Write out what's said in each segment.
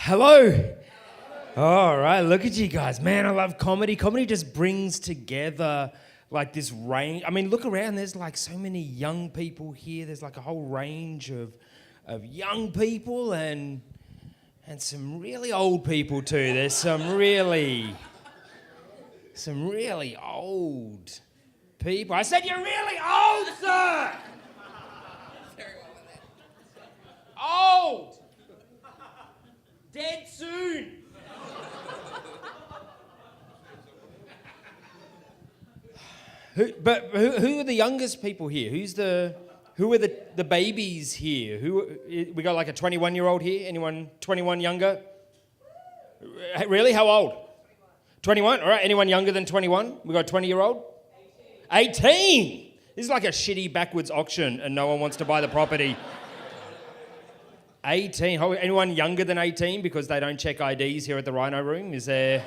Hello. All right, look at you guys. Man, I love comedy. Comedy just brings together like this range. I mean, look around. There's like so many young people here. There's like a whole range of young people and some really old people too. There's some really old people. I said you're really old, sir. Old. Dead soon. Who are the youngest people here? Who are the babies here? We got like a 21-year-old here? Anyone 21 younger? Really? How old? 21? All right. Anyone younger than 21? We got a 20-year-old? 18. This is like a shitty backwards auction and no one wants to buy the property. 18. Anyone younger than 18 because they don't check IDs here at the Rhino room? Is there...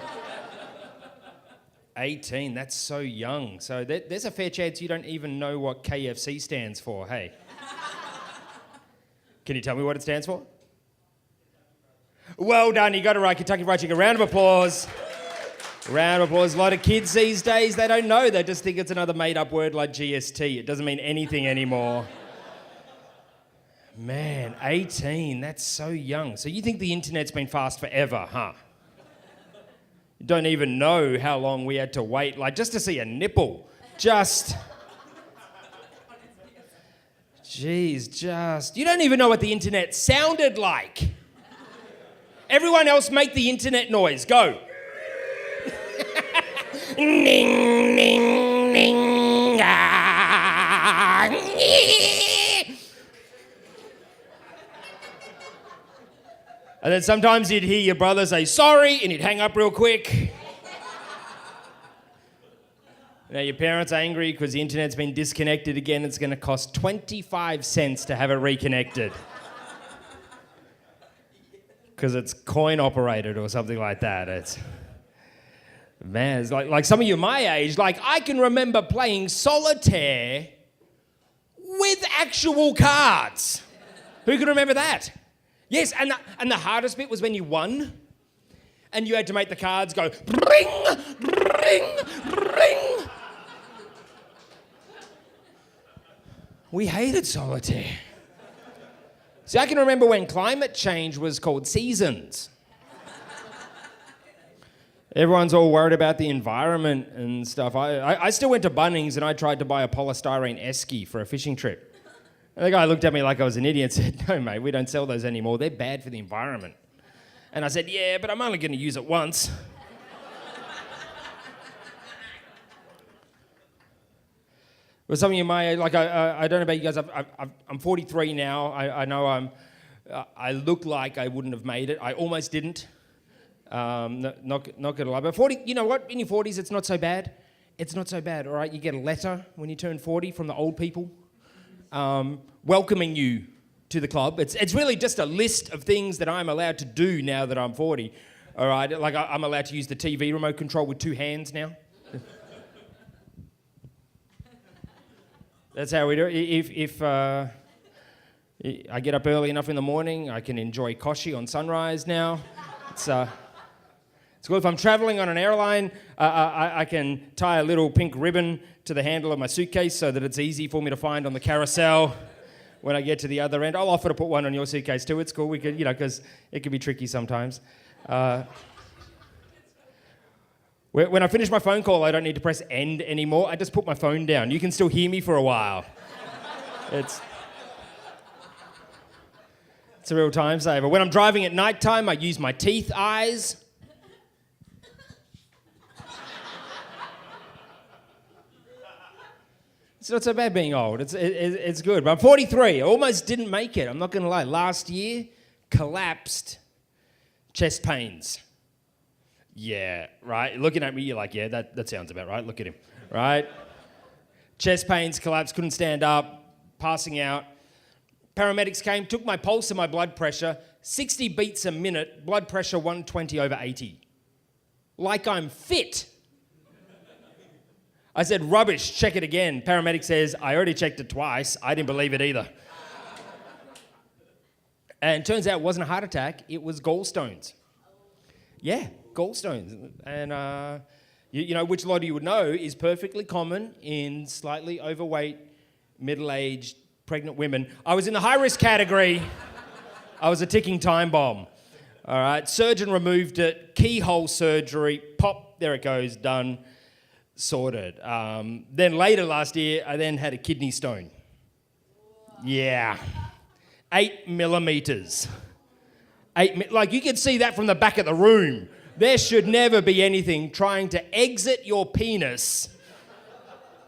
18, that's so young. So there's a fair chance you don't even know what KFC stands for, hey? Can you tell me what it stands for? Well done, you got it right, Kentucky Fried Chicken. Round of applause. Round of applause. A lot of kids these days, they don't know. They just think it's another made-up word like GST. It doesn't mean anything anymore. Man, 18, that's so young. So you think the internet's been fast forever, huh? You don't even know how long we had to wait, like just to see a nipple. Jeez, you don't even know what the internet sounded like. Everyone else make the internet noise, go. Ning, ning, ning, ah, and then sometimes you'd hear your brother say, sorry, and he'd hang up real quick. Now your parents are angry because the internet's been disconnected again. It's going to cost 25 cents to have it reconnected. Because it's coin operated or something like that. It's like some of you my age, like I can remember playing solitaire with actual cards. Who can remember that? Yes, and the hardest bit was when you won and you had to make the cards go ring, ring, ring. We hated solitaire. See, I can remember when climate change was called seasons. Everyone's all worried about the environment and stuff. I still went to Bunnings and I tried to buy a polystyrene esky for a fishing trip. And the guy looked at me like I was an idiot and said, no, mate, we don't sell those anymore. They're bad for the environment. And I said, yeah, but I'm only going to use it once. Well, some of you may, like, I don't know about you guys, I'm 43 now. I know I look like I wouldn't have made it. I almost didn't. Not going to lie. But 40, you know what? In your 40s, it's not so bad. It's not so bad, all right? You get a letter when you turn 40 from the old people. Welcoming you to the club. It's really just a list of things that I'm allowed to do now that I'm 40. All right, like I'm allowed to use the TV remote control with 2 hands now. That's how we do it. If I get up early enough in the morning, I can enjoy Koshi on sunrise now. It's cool. If I'm traveling on an airline, I can tie a little pink ribbon to the handle of my suitcase so that it's easy for me to find on the carousel when I get to the other end. I'll offer to put one on your suitcase too. It's cool. We could, because it can be tricky sometimes. When I finish my phone call, I don't need to press end anymore. I just put my phone down. You can still hear me for a while. It's a real time saver. When I'm driving at nighttime, I use my teeth eyes. It's not so bad being old. It's good. But I'm 43. I almost didn't make it. I'm not going to lie. Last year, collapsed chest pains. Yeah, right? Looking at me, you're like, yeah, that sounds about right. Look at him, right? Chest pains, collapsed, couldn't stand up, passing out. Paramedics came, took my pulse and my blood pressure, 60 beats a minute, blood pressure 120/80. Like I'm fit. I said, rubbish, check it again. Paramedic says, I already checked it twice. I didn't believe it either. And turns out it wasn't a heart attack, it was gallstones. Yeah, gallstones. And, you know, which a lot of you would know is perfectly common in slightly overweight, middle-aged, pregnant women. I was in the high-risk category. I was a ticking time bomb. All right, surgeon removed it, keyhole surgery, pop, there it goes, done, sorted. Then later last year, I then had a kidney stone. Yeah, 8 millimeters. Like you can see that from the back of the room. There should never be anything trying to exit your penis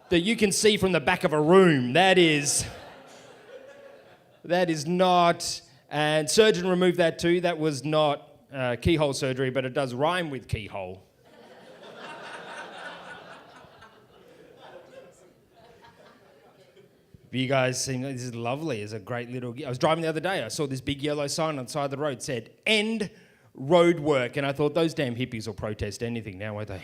that you can see from the back of a room. That is not, and surgeon removed that too. That was not keyhole surgery, but it does rhyme with keyhole. You guys seem like this is lovely. It's a great little... I was driving the other day. I saw this big yellow sign on the side of the road said, "End road work." And I thought, those damn hippies will protest anything now, won't they?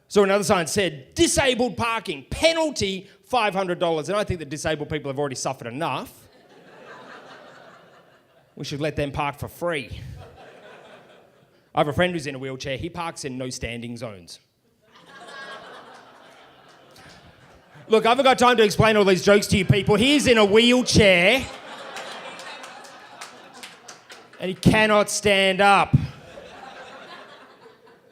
So another sign said, "Disabled parking, penalty $500. And I think that disabled people have already suffered enough. We should let them park for free. I have a friend who's in a wheelchair. He parks in no standing zones. Look, I haven't got time to explain all these jokes to you people. He's in a wheelchair and he cannot stand up.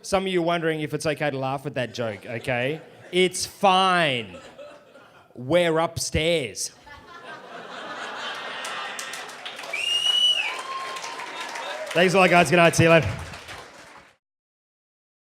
Some of you are wondering if it's okay to laugh at that joke, okay? It's fine. We're upstairs. Thanks a lot, guys. Good night. See you later.